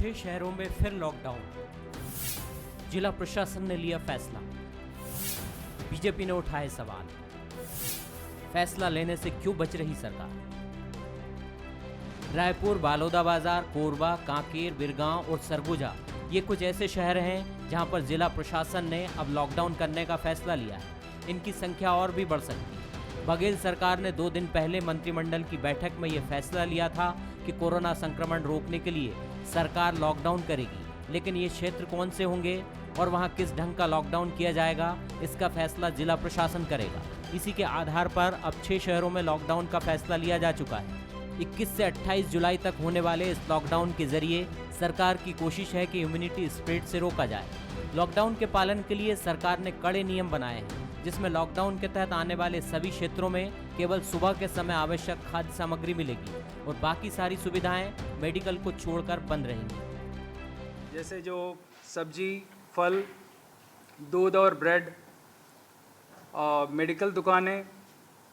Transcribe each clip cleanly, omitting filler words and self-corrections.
6 शहरों में फिर लॉकडाउन। जिला प्रशासन ने लिया फैसला। बीजेपी ने उठाए सवाल। फैसला लेने से क्यों बच रही सरकार? रायपुर, बालोदाबाजार, कोरबा, कांकेर, बिरगांव और सरगुजा ये कुछ ऐसे शहर हैं जहां पर जिला प्रशासन ने अब लॉकडाउन करने का फैसला लिया है। इनकी संख्या और भी बढ़ सकती है। बघेल सरकार ने 2 दिन पहले मंत्रिमंडल की बैठक में यह फैसला लिया था कि कोरोना संक्रमण रोकने के लिए सरकार लॉकडाउन करेगी, लेकिन ये क्षेत्र कौन से होंगे और वहां किस ढंग का लॉकडाउन किया जाएगा, इसका फैसला जिला प्रशासन करेगा। इसी के आधार पर अब 6 शहरों में लॉकडाउन का फैसला लिया जा चुका है। 21 से 28 जुलाई तक होने वाले इस लॉकडाउन के जरिए सरकार की कोशिश है कि इम्यूनिटी स्प्रेड से रोका जाए। लॉकडाउन के पालन के लिए सरकार ने कड़े नियम बनाए हैं, जिसमें लॉकडाउन के तहत आने वाले सभी क्षेत्रों में केवल सुबह के समय आवश्यक खाद्य सामग्री मिलेगी और बाकी सारी सुविधाएं मेडिकल को छोड़कर बंद रहेंगी। जैसे जो सब्जी, फल, दूध और ब्रेड, मेडिकल दुकानें,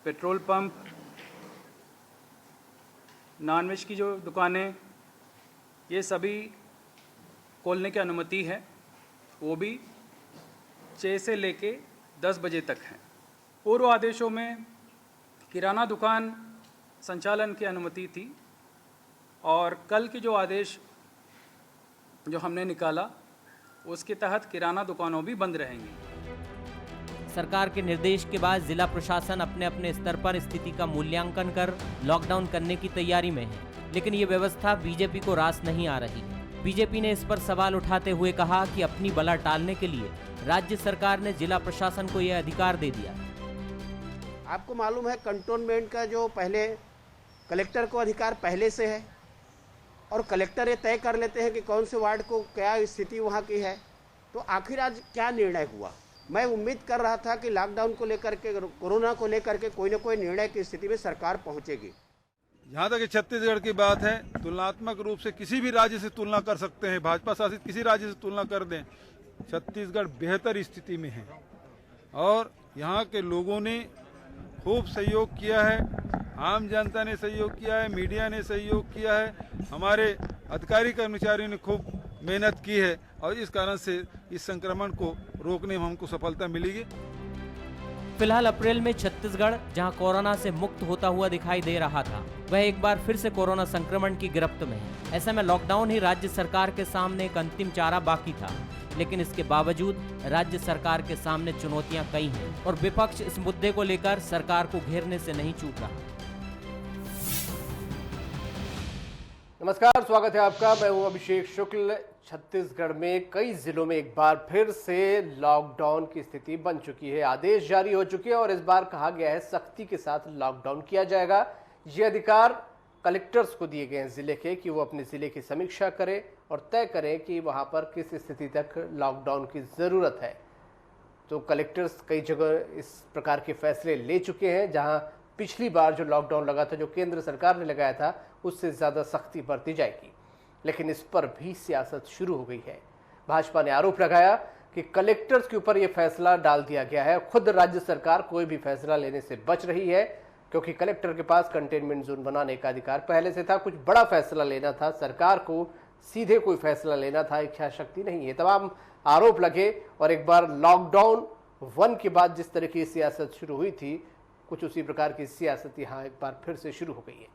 पेट्रोल पंप, नॉनवेज की जो दुकानें, ये सभी खोलने की अनुमति है। वो भी 6 से लेके 10 बजे तक है। पूर्व आदेशों में किराना दुकान संचालन की अनुमति थी और कल के जो आदेश जो हमने निकाला उसके तहत किराना दुकानों भी बंद रहेंगी। सरकार के निर्देश के बाद जिला प्रशासन अपने अपने स्तर पर स्थिति का मूल्यांकन कर लॉकडाउन करने की तैयारी में है, लेकिन ये व्यवस्था बीजेपी को रास नहीं आ रही। बीजेपी ने इस पर सवाल उठाते हुए कहा कि अपनी बला टालने के लिए राज्य सरकार ने जिला प्रशासन को यह अधिकार दे दिया। आपको मालूम है कंटोनमेंट का जो पहले कलेक्टर को अधिकार पहले से है और कलेक्टर ये तय कर लेते हैं कि कौन से वार्ड को क्या स्थिति वहाँ की है। तो आखिर आज क्या निर्णय हुआ? मैं उम्मीद कर रहा था कि लॉकडाउन को लेकर के, कोरोना को लेकर के कोई न कोई निर्णय की स्थिति में सरकार पहुंचेगी। जहाँ तक छत्तीसगढ़ की बात है, तुलनात्मक रूप से किसी भी राज्य से तुलना कर सकते हैं, भाजपा शासित किसी राज्य से तुलना कर दें, छत्तीसगढ़ बेहतर स्थिति में है और यहाँ के लोगों ने खूब सहयोग किया है, आम जनता ने सहयोग किया है, मीडिया ने सहयोग किया है, हमारे अधिकारी कर्मचारियों ने खूब मेहनत की है और इस कारण से इस संक्रमण को रोकने में हमको सफलता मिलेगी। फिलहाल अप्रैल में छत्तीसगढ़, जहां कोरोना से मुक्त होता हुआ दिखाई दे रहा था, वह एक बार फिर से कोरोना संक्रमण की गिरफ्त में है। ऐसे में लॉकडाउन ही राज्य सरकार के सामने एक अंतिम चारा बाकी था, लेकिन इसके बावजूद राज्य सरकार के सामने चुनौतियां कई हैं और विपक्ष इस मुद्दे को लेकर सरकार को घेरने से नहीं चूक रहा। नमस्कार, स्वागत है आपका। मैं हूं अभिषेक शुक्ल। छत्तीसगढ़ में कई जिलों में एक बार फिर से लॉकडाउन की स्थिति बन चुकी है। आदेश जारी हो चुके हैं और इस बार कहा गया है सख्ती के साथ लॉकडाउन किया जाएगा। ये अधिकार कलेक्टर्स को दिए गए हैं जिले के कि वो अपने जिले की समीक्षा करें और तय करें कि वहां पर किस स्थिति तक लॉकडाउन की जरूरत है। तो कलेक्टर्स कई जगह इस प्रकार के फैसले ले चुके हैं। जहां पिछली बार जो लॉकडाउन लगा था, जो केंद्र सरकार ने लगाया था, उससे ज्यादा सख्ती बरती जाएगी, लेकिन इस पर भी सियासत शुरू हो गई है। भाजपा ने आरोप लगाया कि कलेक्टर्स के ऊपर यह फैसला डाल दिया गया है। खुद राज्य सरकार कोई भी फैसला लेने से बच रही है क्योंकि कलेक्टर के पास कंटेनमेंट जोन बनाने का अधिकार पहले से था। कुछ बड़ा फैसला लेना था, सरकार को सीधे कोई फैसला लेना था, इच्छा शक्ति नहीं है। तमाम आरोप लगे और एक बार लॉकडाउन 1 के बाद जिस तरह की सियासत शुरू हुई थी, कुछ उसी प्रकार की सियासत यहाँ एक बार फिर से शुरू हो गई है।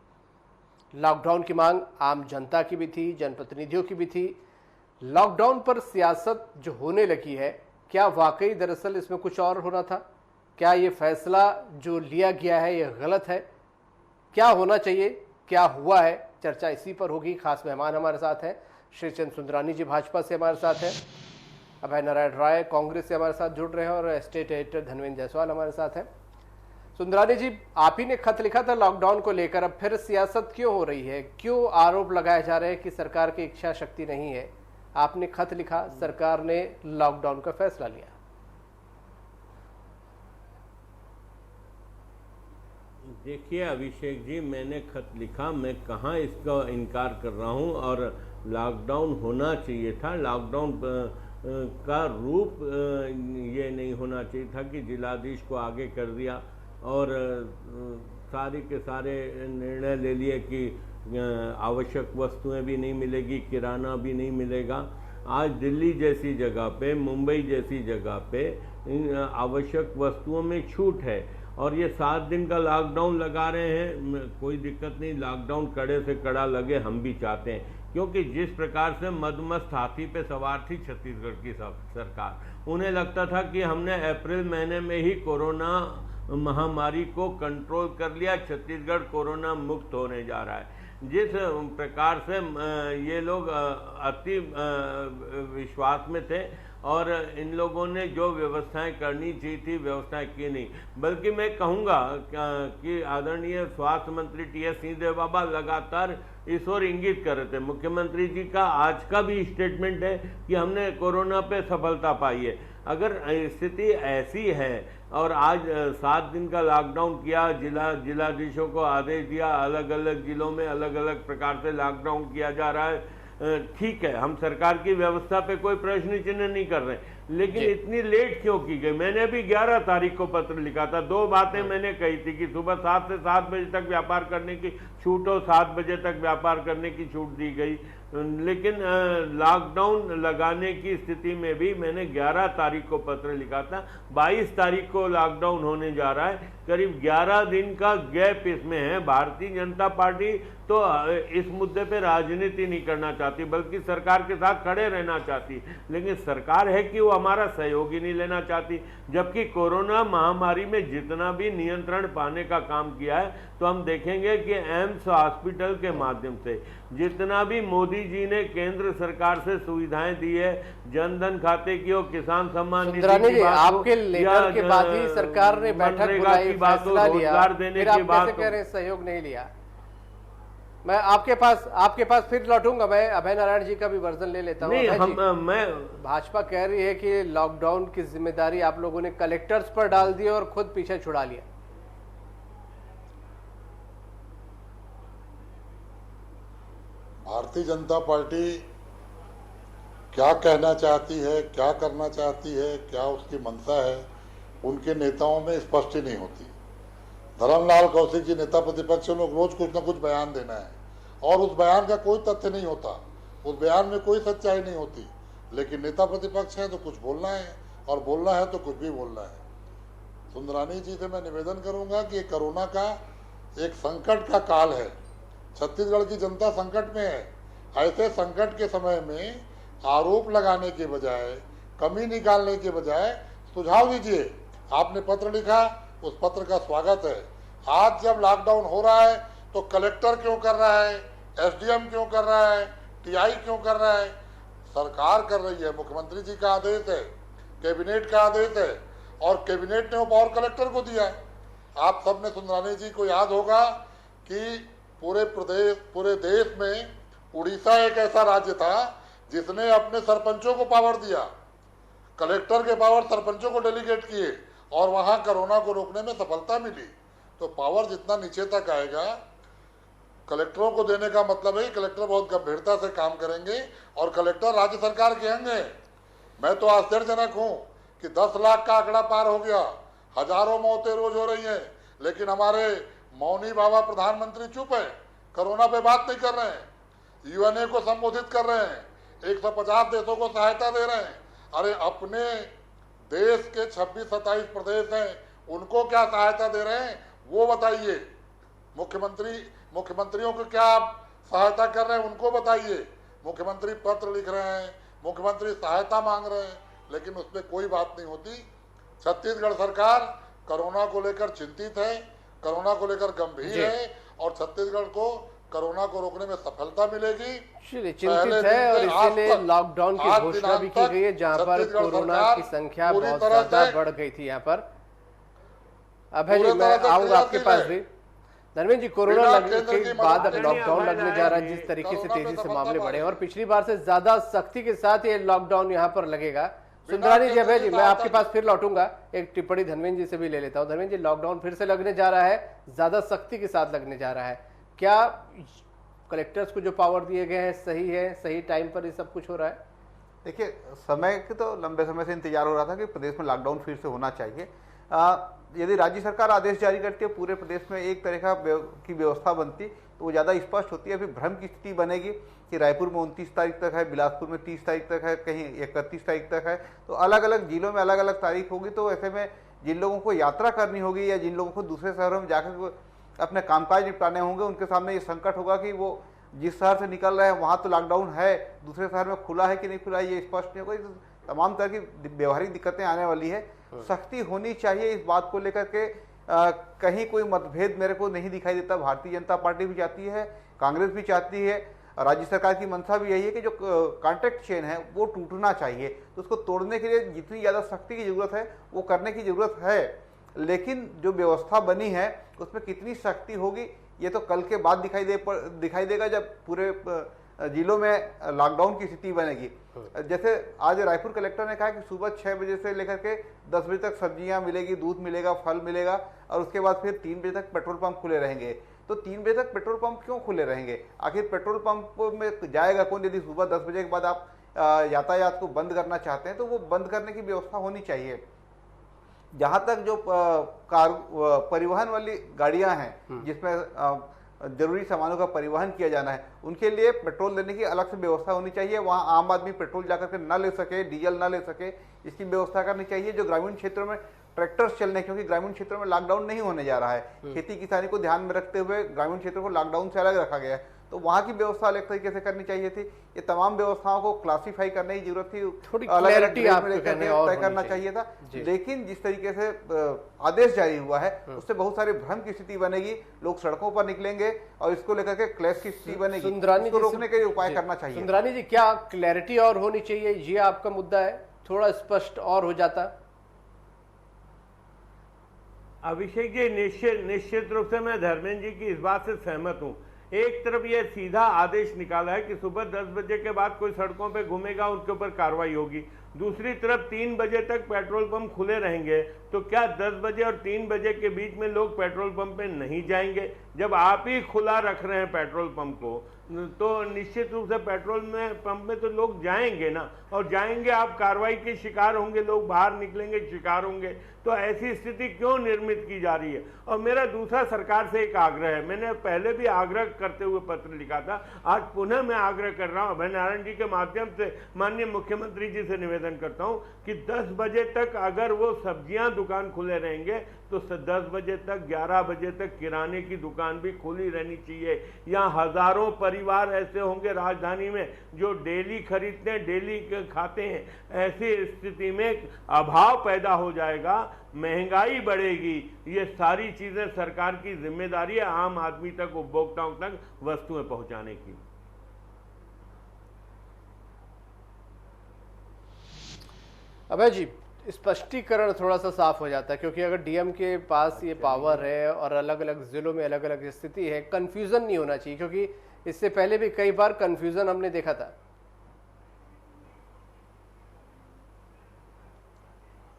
लॉकडाउन की मांग आम जनता की भी थी, जनप्रतिनिधियों की भी थी। लॉकडाउन पर सियासत जो होने लगी है, क्या वाकई दरअसल इसमें कुछ और होना था? क्या ये फैसला जो लिया गया है ये गलत है? क्या होना चाहिए, क्या हुआ है? चर्चा इसी पर होगी। खास मेहमान हमारे साथ हैं श्रीचंद सुंदरानी जी, भाजपा से हमारे साथ हैं, अभय नारायण राय कांग्रेस से हमारे साथ जुड़ रहे हैं और स्टेट एडिटर धनवेंद्र जायसवाल हमारे साथ हैं। सुंदरानी जी, आप ही ने खत लिखा था लॉकडाउन को लेकर, अब फिर सियासत क्यों हो रही है? क्यों आरोप लगाए जा रहे हैं कि सरकार की इच्छा शक्ति नहीं है? आपने खत लिखा, सरकार ने लॉकडाउन का फैसला लिया। देखिए अभिषेक जी, मैंने खत लिखा, मैं कहाँ इसका इनकार कर रहा हूँ और लॉकडाउन होना चाहिए था। लॉकडाउन का रूप ये नहीं होना चाहिए था कि जिलाधीश को आगे कर दिया और सारे के सारे निर्णय ले लिए कि आवश्यक वस्तुएं भी नहीं मिलेगी, किराना भी नहीं मिलेगा। आज दिल्ली जैसी जगह पे, मुंबई जैसी जगह पे आवश्यक वस्तुओं में छूट है और ये 7 दिन का लॉकडाउन लगा रहे हैं। कोई दिक्कत नहीं, लॉकडाउन कड़े से कड़ा लगे, हम भी चाहते हैं, क्योंकि जिस प्रकार से मदमस्त हाथी पे सवार थी छत्तीसगढ़ की सरकार, उन्हें लगता था कि हमने अप्रैल महीने में ही कोरोना महामारी को कंट्रोल कर लिया, छत्तीसगढ़ कोरोना मुक्त होने जा रहा है। जिस प्रकार से ये लोग अति विश्वास में थे और इन लोगों ने जो व्यवस्थाएं करनी चाहिए थी व्यवस्थाएं की नहीं, बल्कि मैं कहूँगा कि आदरणीय स्वास्थ्य मंत्री टी.एस. सिंहदेव बाबा लगातार इस ओर इंगित कर रहे थे। मुख्यमंत्री जी का आज का भी स्टेटमेंट है कि हमने कोरोना पे सफलता पाई है। अगर स्थिति ऐसी है और आज 7 दिन का लॉकडाउन किया, जिलाधीशों को आदेश दिया, अलग अलग जिलों में अलग अलग प्रकार से लॉकडाउन किया जा रहा है, ठीक है, हम सरकार की व्यवस्था पे कोई प्रश्न चिन्ह नहीं कर रहे, लेकिन इतनी लेट क्यों की गई? मैंने भी 11 तारीख को पत्र लिखा था। 2 बातें मैंने कही थी कि सुबह 7 से 7 बजे तक व्यापार करने की छूट हो, 7 बजे तक व्यापार करने की छूट दी गई, लेकिन लॉकडाउन लगाने की स्थिति में भी मैंने 11 तारीख को पत्र लिखा था। 22 तारीख को लॉकडाउन होने जा रहा है, करीब 11 दिन का गैप इसमें है। भारतीय जनता पार्टी तो इस मुद्दे पे राजनीति नहीं करना चाहती, बल्कि सरकार के साथ खड़े रहना चाहती, लेकिन सरकार है कि वो हमारा सहयोग ही नहीं लेना चाहती। जबकि कोरोना महामारी में जितना भी नियंत्रण पाने का काम किया है, तो हम देखेंगे कि एम्स हॉस्पिटल के माध्यम से जितना भी मोदी जी ने केंद्र सरकार से सुविधाएं दी है, जनधन खाते की हो, किसान सम्मान निधि की बात हो, आपके लेटर के बाद ही सरकार ने बैठक बुलाई, फैसला लिया, रोजगार देने की बात हो, कह रहे सहयोग नहीं लिया। मैं आपके पास फिर लौटूंगा। मैं अभय नारायण जी का भी वर्जन ले लेता हूं। मैं भाजपा कह रही है कि लॉकडाउन की जिम्मेदारी आप लोगों ने कलेक्टर्स पर डाल दी और खुद पीछे छुड़ा लिया। भारतीय जनता पार्टी क्या कहना चाहती है, क्या करना चाहती है, क्या उसकी मंशा है, उनके नेताओं में स्पष्ट ही नहीं होती। धर्मलाल कौशिक जी नेता प्रतिपक्ष लोग रोज कुछ न कुछ बयान देना है और उस बयान का कोई तथ्य नहीं होता, उस बयान में कोई सच्चाई नहीं होती, लेकिन नेता प्रतिपक्ष है तो कुछ बोलना है और बोलना है तो कुछ भी बोलना है। सुंदरानी जी से मैं निवेदन करूंगा कि कोरोना का एक संकट का काल है, छत्तीसगढ़ की जनता संकट में है। ऐसे संकट के समय में आरोप लगाने के बजाय, कमी निकालने के बजाय सुझाव दीजिए। आपने पत्र लिखा, उस पत्र का स्वागत है। आज जब लॉकडाउन हो रहा है तो कलेक्टर क्यों कर रहा है, एसडीएम क्यों कर रहा है, टीआई क्यों कर रहा है? सरकार कर रही है, मुख्यमंत्री जी का आदेश है, कैबिनेट का आदेश है और कैबिनेट ने वो पावर कलेक्टर को दिया। आप सबने सुंदरानी जी को याद होगा कि पूरे देश में उड़ीसा एक ऐसा राज्य था जिसने अपने सरपंचों को पावर दिया, कलेक्टर के पावर सरपंचों को डेलीगेट किए और वहां कोरोना को रोकने में सफलता मिली। तो पावर जितना नीचे तक आएगा, कलेक्टरों को देने का मतलब है कलेक्टर बहुत गंभीरता से काम करेंगे और कलेक्टर राज्य सरकार के अंग हैं। मैं तो आश्चर्यजनक हूं कि 10 लाख का आंकड़ा पार हो गया, हजारों मौतें रोज हो रही हैं, लेकिन हमारे मौनी बाबा प्रधानमंत्री चुप है, कोरोना पे बात नहीं कर रहे हैं, यूएनए को संबोधित कर रहे हैं, 150 देशों को सहायता दे रहे हैं। अरे अपने देश के 26-27 प्रदेश हैं, उनको क्या सहायता दे रहे हैं वो बताइए। मुख्यमंत्रियों को क्या आप सहायता कर रहे हैं उनको बताइए। मुख्यमंत्री पत्र लिख रहे हैं, मुख्यमंत्री सहायता मांग रहे हैं, लेकिन उस पर कोई बात नहीं होती। छत्तीसगढ़ सरकार कोरोना को लेकर चिंतित है, कोरोना को लेकर गंभीर है और छत्तीसगढ़ को कोरोना को रोकने में सफलता मिलेगी। चिंतित है और इसीलिए लॉकडाउन की घोषणा भी की गई है, जहां पर कोरोना की संख्या बहुत ज्यादा बढ़ गई थी। यहाँ पर अभय जी मैं आऊंगा आपके पास भी। धर्मेंद्र जी, कोरोना लगने के बाद अब लॉकडाउन लगने जा रहा है, जिस तरीके से तेजी से मामले बढ़े और पिछली बार से ज्यादा सख्ती के साथ ये लॉकडाउन यहाँ पर लगेगा। सुंदरानी जी, अभय जी मैं आपके पास फिर लौटूंगा, एक टिप्पणी धर्मेंद्र जी से भी ले लेता हूँ। धर्मेंद्र जी, लॉकडाउन फिर से लगने जा रहा है, ज्यादा सख्ती के साथ लगने जा रहा है, क्या कलेक्टर्स को जो पावर दिए गए हैं सही है, सही टाइम पर ये सब कुछ हो रहा है? देखिए, समय के तो लंबे समय से इंतजार हो रहा था कि प्रदेश में लॉकडाउन फिर से होना चाहिए, यदि राज्य सरकार आदेश जारी करती है पूरे प्रदेश में एक तरह की व्यवस्था बनती तो वो ज़्यादा स्पष्ट होती है। अभी भ्रम की स्थिति बनेगी कि रायपुर में 29 तारीख तक है, बिलासपुर में 30 तारीख तक है, कहीं 31 तारीख तक है, तो अलग अलग जिलों में अलग अलग तारीख होगी। तो ऐसे में जिन लोगों को यात्रा करनी होगी या जिन लोगों को दूसरे शहरों में जाकर अपने कामकाज निपटाने होंगे, उनके सामने ये संकट होगा कि वो जिस शहर से निकल रहे हैं वहाँ तो लॉकडाउन है, दूसरे शहर में खुला है कि नहीं खुला है ये स्पष्ट नहीं होगा। तमाम तरह की व्यवहारिक दिक्कतें आने वाली है। सख्ती होनी चाहिए इस बात को लेकर के। कहीं कोई मतभेद मेरे को नहीं दिखाई देता। भारतीय जनता पार्टी भी चाहती है, कांग्रेस भी चाहती है, राज्य सरकार की मंशा भी यही है कि जो कॉन्ट्रैक्ट चेन है वो टूटना चाहिए। तो उसको तोड़ने के लिए जितनी ज़्यादा सख्ती की जरूरत है वो करने की जरूरत है, लेकिन जो व्यवस्था बनी है उसमें कितनी सख्ती होगी ये तो कल के बाद दिखाई देगा जब पूरे जिलों में लॉकडाउन की स्थिति बनेगी। जैसे आज रायपुर कलेक्टर ने कहा कि सुबह 6 बजे से लेकर के 10 बजे तक सब्जियां मिलेगी, दूध मिलेगा, फल मिलेगा और उसके बाद फिर 3 बजे तक पेट्रोल पंप खुले रहेंगे। तो 3 बजे तक पेट्रोल पंप क्यों खुले रहेंगे? आखिर पेट्रोल पंप में जाएगा कौन? यदि सुबह 10 बजे के बाद आप यातायात को बंद करना चाहते हैं तो वो बंद करने की व्यवस्था होनी चाहिए। जहां तक जो परिवहन वाली गाड़ियां हैं जिसमें जरूरी सामानों का परिवहन किया जाना है, उनके लिए पेट्रोल लेने की अलग से व्यवस्था होनी चाहिए। वहां आम आदमी पेट्रोल जाकर के न ले सके, डीजल न ले सके, इसकी व्यवस्था करनी चाहिए। जो ग्रामीण क्षेत्रों में ट्रैक्टर्स चलने, क्योंकि ग्रामीण क्षेत्रों में लॉकडाउन नहीं होने जा रहा है, खेती किसानी को ध्यान में रखते हुए ग्रामीण क्षेत्रों को लॉकडाउन से अलग रखा गया है, तो वहां की व्यवस्था अलग तरीके से करनी चाहिए थी। ये तमाम व्यवस्थाओं को क्लासिफाई करने की जरूरत थी, थोड़ी अलग तय करना चाहिए था। लेकिन जिस तरीके से आदेश जारी हुआ है उससे बहुत सारे भ्रम की स्थिति बनेगी, लोग सड़कों पर निकलेंगे और इसको लेकर के क्लैश की स्थिति बनेगी। इसको रोकने के लिए उपाय करना चाहिए। सुंदरानी जी, क्या क्लैरिटी और होनी चाहिए, ये आपका मुद्दा है? थोड़ा स्पष्ट और हो जाता। अभिषेक जी, निश्चित रूप से मैं धर्मेंद्र जी की इस बात से सहमत हूं। एक तरफ यह सीधा आदेश निकाला है कि सुबह 10 बजे के बाद कोई सड़कों पे घूमेगा उनके ऊपर कार्रवाई होगी, दूसरी तरफ 3 बजे तक पेट्रोल पंप खुले रहेंगे। तो क्या 10 बजे और 3 बजे के बीच में लोग पेट्रोल पंप पे नहीं जाएंगे? जब आप ही खुला रख रहे हैं पेट्रोल पंप को, तो निश्चित रूप से पेट्रोल में पंप में तो लोग जाएंगे ना, और जाएंगे आप कार्रवाई के शिकार होंगे, लोग बाहर निकलेंगे शिकार होंगे। तो ऐसी स्थिति क्यों निर्मित की जा रही है? और मेरा दूसरा सरकार से एक आग्रह है, मैंने पहले भी आग्रह करते हुए पत्र लिखा था, आज पुनः मैं आग्रह कर रहा हूं, अभय नारायण जी के माध्यम से माननीय मुख्यमंत्री जी से निवेदन करता हूं कि 10 बजे तक अगर वो सब्जियां दुकान खुले रहेंगे तो 10 बजे तक 11 बजे तक किराने की दुकान भी खुली रहनी चाहिए। यहाँ हजारों परिवार ऐसे होंगे राजधानी में जो डेली खरीदते हैं, डेली खाते हैं। ऐसी स्थिति में अभाव पैदा हो जाएगा, महंगाई बढ़ेगी। ये सारी चीजें सरकार की जिम्मेदारी है आम आदमी तक, उपभोक्ताओं तक वस्तुएं पहुंचाने की। अभय जी, स्पष्टीकरण थोड़ा सा साफ हो जाता है, क्योंकि अगर डीएम के पास ये पावर है और अलग अलग जिलों में अलग अलग स्थिति है, कंफ्यूजन नहीं होना चाहिए, क्योंकि इससे पहले भी कई बार कंफ्यूजन हमने देखा था।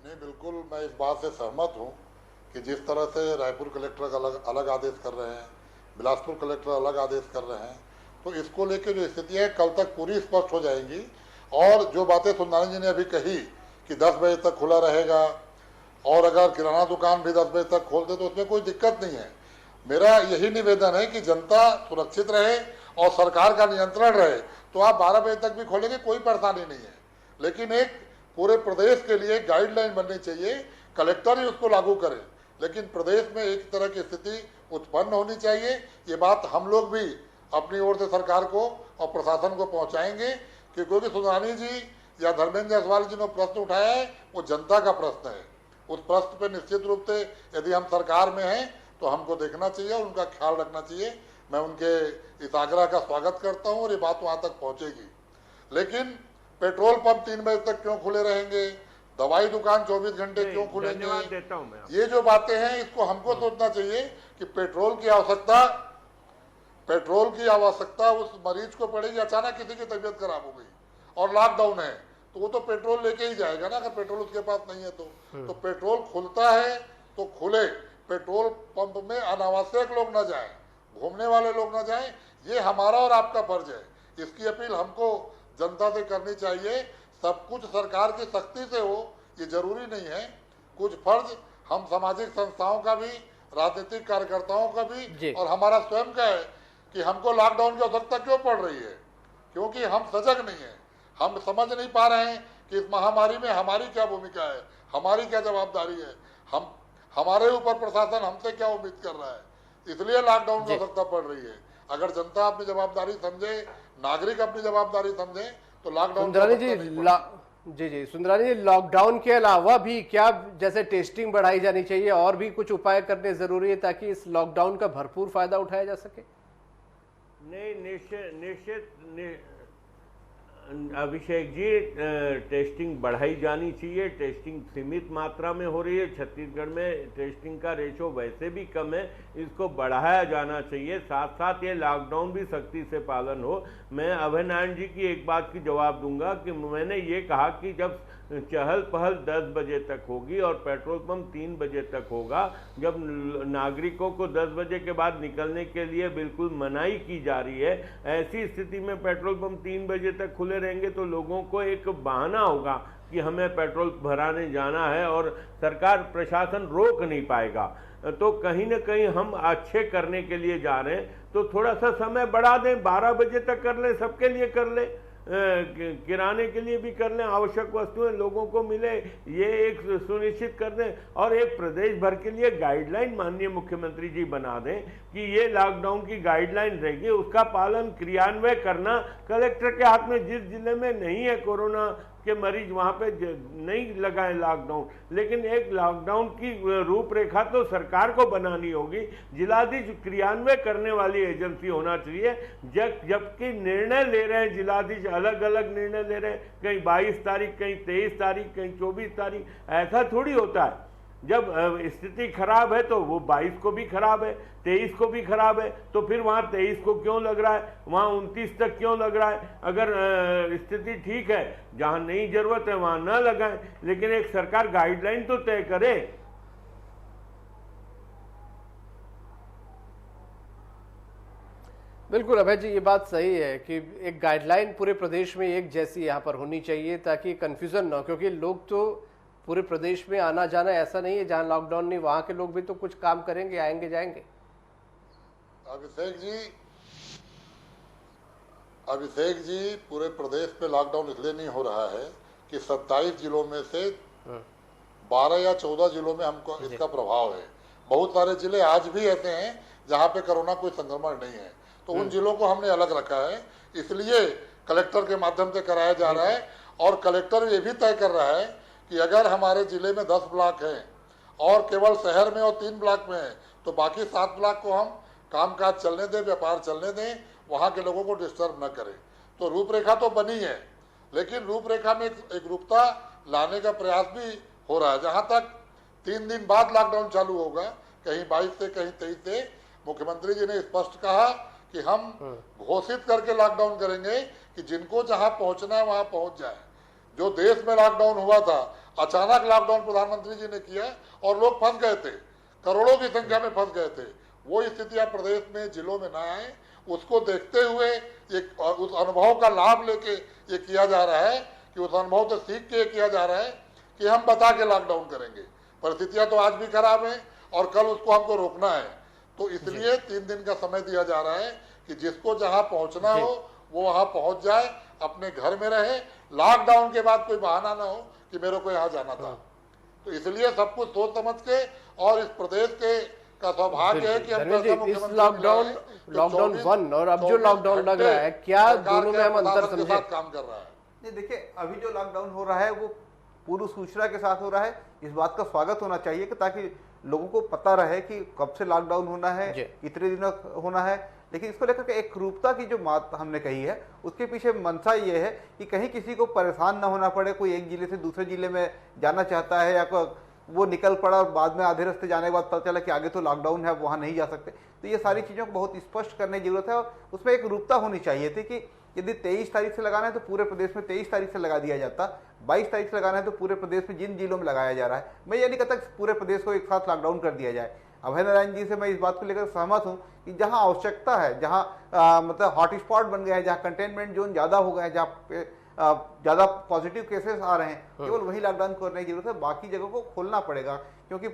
नहीं, बिल्कुल मैं इस बात से सहमत हूं कि जिस तरह से रायपुर कलेक्टर अलग आदेश कर रहे हैं, बिलासपुर कलेक्टर अलग आदेश कर रहे हैं, तो इसको लेकर जो स्थिति है कल तक पूरी स्पष्ट हो जाएंगी। और जो बातें सुंदरानी जी ने अभी कही कि 10 बजे तक खुला रहेगा और अगर किराना दुकान भी 10 बजे तक खोल दे तो उसमें कोई दिक्कत नहीं है। मेरा यही निवेदन है कि जनता सुरक्षित रहे और सरकार का नियंत्रण रहे, तो आप 12 बजे तक भी खोलेंगे, कोई परेशानी नहीं है। लेकिन एक पूरे प्रदेश के लिए गाइडलाइन बननी चाहिए, कलेक्टर ही उसको लागू करे, लेकिन प्रदेश में एक तरह की स्थिति उत्पन्न होनी चाहिए। ये बात हम लोग भी अपनी ओर से सरकार को और प्रशासन को पहुंचाएंगे, क्योंकि सुंदरानी जी या धर्मेंद्र जायसवाल जी ने प्रश्न उठाया है वो जनता का प्रश्न है। उस प्रश्न पर निश्चित रूप से यदि हम सरकार में हैं तो हमको देखना चाहिए और उनका ख्याल रखना चाहिए। मैं उनके इस आग्रह का स्वागत करता हूं और ये बात वहां तक पहुंचेगी। लेकिन पेट्रोल पंप 3 बजे तक क्यों खुले रहेंगे, दवाई दुकान 24 घंटे क्यों खुलेंगे, ये जो बातें हैं इसको हमको सोचना चाहिए कि पेट्रोल की आवश्यकता उस मरीज को पड़ेगी। अचानक किसी की तबीयत खराब हो गई और लॉकडाउन है तो वो तो पेट्रोल लेके ही जाएगा ना, अगर पेट्रोल उसके पास नहीं है तो पेट्रोल खुलता है तो खुले, पेट्रोल पंप में अनावश्यक लोग न जाएं, घूमने वाले लोग न जाएं, ये हमारा और आपका फर्ज है। इसकी अपील हमको जनता से करनी चाहिए। सब कुछ सरकार की सख्ती से हो ये जरूरी नहीं है, कुछ फर्ज हम सामाजिक संस्थाओं का भी, राजनीतिक कार्यकर्ताओं का जी। भी और हमारा स्वयं का है कि हमको लॉकडाउन की आवश्यकता क्यों पड़ रही है, क्योंकि हम सजग नहीं है। हम समझ नहीं पा रहे हैं कि इस महामारी में हमारी क्या भूमिका है, हमारी क्या जवाबदारी है, हमारे ऊपर प्रशासन हमसे क्या उम्मीद कर रहा है, इसलिए लॉकडाउन की आवश्यकता पड़ रही है। अगर जनता अपनी जवाबदारी समझे, नागरिक अपनी जवाबदारी समझे तो लॉकडाउन जी सुंदरानी जी, लॉकडाउन के अलावा भी क्या जैसे टेस्टिंग बढ़ाई जानी चाहिए और भी कुछ उपाय करने जरूरी है ताकि इस लॉकडाउन का भरपूर फायदा उठाया जा सके? नहीं, निश्चित अभिषेक जी, टेस्टिंग बढ़ाई जानी चाहिए। टेस्टिंग सीमित मात्रा में हो रही है, छत्तीसगढ़ में टेस्टिंग का रेशो वैसे भी कम है, इसको बढ़ाया जाना चाहिए। साथ साथ ये लॉकडाउन भी सख्ती से पालन हो। मैं अभय नारायण जी की एक बात की जवाब दूंगा कि मैंने ये कहा कि जब चहल पहल 10 बजे तक होगी और पेट्रोल पंप 3 बजे तक होगा, जब नागरिकों को 10 बजे के बाद निकलने के लिए बिल्कुल मनाही की जा रही है, ऐसी स्थिति में पेट्रोल पंप 3 बजे तक खुले रहेंगे तो लोगों को एक बहाना होगा कि हमें पेट्रोल भराने जाना है और सरकार प्रशासन रोक नहीं पाएगा। तो कहीं ना कहीं हम अच्छे करने के लिए जा रहे हैं तो थोड़ा सा समय बढ़ा दें, 12 बजे तक कर लें, सबके लिए कर लें, किराने के लिए भी कर लें, आवश्यक वस्तुएं लोगों को मिले, ये एक सुनिश्चित कर दें। और एक प्रदेश भर के लिए गाइडलाइन माननीय मुख्यमंत्री जी बना दें कि ये लॉकडाउन की गाइडलाइन रहेगी, उसका पालन क्रियान्वयन करना कलेक्टर के हाथ में। जिस जिले में नहीं है कोरोना के मरीज वहां पे नहीं लगाए लॉकडाउन, लेकिन एक लॉकडाउन की रूपरेखा तो सरकार को बनानी होगी। जिलाधीश क्रियान्वयन करने वाली एजेंसी होना चाहिए। जबकि निर्णय ले रहे हैं जिलाधीश, अलग अलग निर्णय ले रहे हैं, कहीं 22 तारीख, कहीं 23 तारीख, कहीं 24 तारीख, ऐसा थोड़ी होता है। जब स्थिति खराब है तो वो 22 को भी खराब है, 23 को भी खराब है, तो फिर वहाँ 23 को क्यों लग रहा है, वहाँ 29 तक क्यों लग रहा है? अगर स्थिति ठीक है, जहाँ नहीं जरूरत है वहाँ न लगाएं, लेकिन एक सरकार गाइडलाइन तो तय करे। बिल्कुल अभय जी, ये बात सही है कि एक गाइडलाइन पूरे प्रदेश में एक जैसी यहाँ पर होनी चाहिए ताकि कंफ्यूजन ना हो, क्योंकि लोग तो पूरे प्रदेश में आना जाना ऐसा नहीं है, जहां लॉकडाउन नहीं वहां के लोग भी तो कुछ काम करेंगे, आएंगे जाएंगे। अभिषेक जी, पूरे प्रदेश पे लॉकडाउन इसलिए नहीं हो रहा है कि 27 जिलों में से 12 या 14 जिलों में हमको इसका प्रभाव है। बहुत सारे जिले आज भी ऐसे हैं जहाँ पे कोरोना कोई संक्रमण नहीं है, तो उन जिलों को हमने अलग रखा है, इसलिए कलेक्टर के माध्यम से कराया जा रहा है। और कलेक्टर ये भी तय कर रहा है कि अगर हमारे जिले में 10 ब्लॉक हैं और केवल शहर में और 3 ब्लॉक में है तो बाकी 7 ब्लॉक को हम कामकाज चलने दें, व्यापार चलने दें, वहाँ के लोगों को डिस्टर्ब न करें। तो रूपरेखा तो बनी है, लेकिन रूपरेखा में एक रूपता लाने का प्रयास भी हो रहा है। जहाँ तक 3 दिन बाद लॉकडाउन चालू होगा, कहीं 22 से कहीं 23 से, मुख्यमंत्री जी ने स्पष्ट कहा कि हम घोषित करके लॉकडाउन करेंगे कि जिनको जहाँ पहुँचना है वहाँ पहुँच जाए। जो देश में लॉकडाउन हुआ था, अचानक लॉकडाउन प्रधानमंत्री जी ने किया और लोग फंस गए थे, करोड़ों की संख्या में फंस गए थे। वो स्थितियां प्रदेश में, जिलों में ना आए, उसको देखते हुए एक उस अनुभव का लाभ लेके ये किया जा रहा है कि उस अनुभव से सीख के किया जा रहा है कि हम बता के लॉकडाउन करेंगे। परिस्थितियां तो आज भी खराब है और कल उसको हमको रोकना है, तो इसलिए 3 दिन का समय दिया जा रहा है कि जिसको जहाँ पहुँचना हो वो वहाँ पहुँच जाए, अपने घर में रहे। लॉकडाउन के बाद कोई बहाना ना हो कि मेरे को यहाँ जाना था। तो इसलिए सब कुछ सोच समझ के, और इस प्रदेश के का सौभाग्य है कि हम इस लॉकडाउन 1 और अब जो लॉकडाउन लग रहा है, क्या दोनों में हम अंतर समझे? काम कर रहा है। नहीं, देखिए, अभी जो लॉकडाउन हो रहा है वो पूर्व सूचना के साथ हो रहा है। इस बात का स्वागत होना चाहिए कि ताकि लोगों को पता रहे कि कब से लॉकडाउन होना है, कितने दिनों होना है। लेकिन इसको लेकर के एक रूपता की जो बात हमने कही है, उसके पीछे मंशा ये है कि कहीं किसी को परेशान ना होना पड़े। कोई एक जिले से दूसरे जिले में जाना चाहता है या वो निकल पड़ा और बाद में आधे रास्ते जाने के बाद पता चला कि आगे तो लॉकडाउन है, वहाँ नहीं जा सकते। तो ये सारी चीज़ों को बहुत स्पष्ट करने की जरूरत है और उसमें एक रूपता होनी चाहिए थी कि यदि 23 तारीख से लगाना है तो पूरे प्रदेश में 23 तारीख से लगा दिया जाता, 22 तारीख से लगाना है तो पूरे प्रदेश में जिन जिलों में लगाया जा रहा है। मैं ये नहीं कहता कि पूरे प्रदेश को एक साथ लॉकडाउन कर दिया जाए। अभय नारायण जी से मैं इस बात को लेकर सहमत हूँ कि जहाँ आवश्यकता है, जहाँ मतलब हॉटस्पॉट बन गया है, जहाँ कंटेनमेंट जोन ज़्यादा हो गया है, जहाँ पे ज़्यादा पॉजिटिव केसेस आ रहे हैं, केवल वही लॉकडाउन करने की जरूरत है, बाकी जगहों को खोलना पड़ेगा। क्योंकि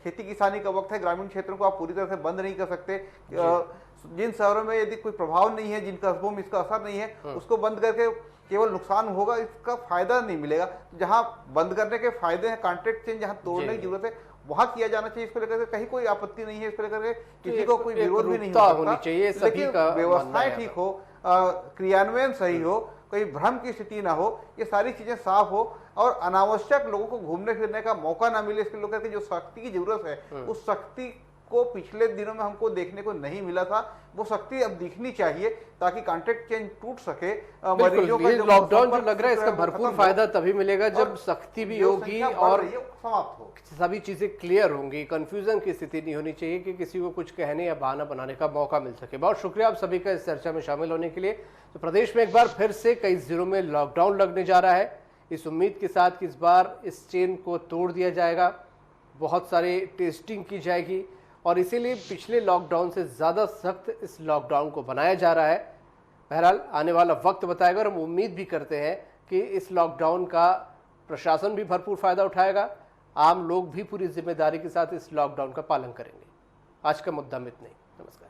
खेती किसानी का वक्त है, ग्रामीण क्षेत्रों को आप पूरी तरह से बंद नहीं कर सकते। जिन शहरों में यदि कोई प्रभाव नहीं है, जिन कस्बों में इसका असर नहीं है, उसको बंद करके केवल नुकसान होगा, इसका फायदा नहीं मिलेगा। जहां बंद करने के फायदे हैं, कॉन्ट्रैक्ट चेंज जहां तोड़ने की जरूरत है, वहां किया जाना चाहिए। इसको लेकर कहीं कोई आपत्ति नहीं है, इसको लेकर किसी को कोई विरोध भी नहीं होनी चाहिए। लेकिन व्यवस्थाएं ठीक हो, क्रियान्वयन सही हो, कोई भ्रम की स्थिति ना हो, ये सारी चीजें साफ हो और अनावश्यक लोगों को घूमने फिरने का मौका ना मिले। इसके लेकर जो सख्ती की जरूरत है, उस सख्ती को पिछले दिनों में हमको देखने को नहीं मिला था, वो सख्ती अब दिखनी चाहिए ताकि कॉन्ट्रैक्ट चेंज टूट सके। मरीजों का लॉकडाउन जो लग रहा है, इसका भरपूर फायदा तभी मिलेगा जब सख्ती भी होगी और समाप्त हो, सभी चीजें क्लियर होंगी, कंफ्यूजन की स्थिति नहीं होनी चाहिए कि किसी को कुछ कहने या बहाना बनाने का मौका मिल सके। बहुत शुक्रिया आप सभी का इस चर्चा में शामिल होने के लिए। तो प्रदेश में एक बार फिर से कई जिलों में लॉकडाउन लगने जा रहा है, इस उम्मीद के साथ कि इस बार इस चेन को तोड़ दिया जाएगा, बहुत सारे टेस्टिंग की जाएगी और इसीलिए पिछले लॉकडाउन से ज़्यादा सख्त इस लॉकडाउन को बनाया जा रहा है। बहरहाल आने वाला वक्त बताएगा और हम उम्मीद भी करते हैं कि इस लॉकडाउन का प्रशासन भी भरपूर फ़ायदा उठाएगा, आम लोग भी पूरी जिम्मेदारी के साथ इस लॉकडाउन का पालन करेंगे। आज का मुद्दा में इतना ही। नमस्कार।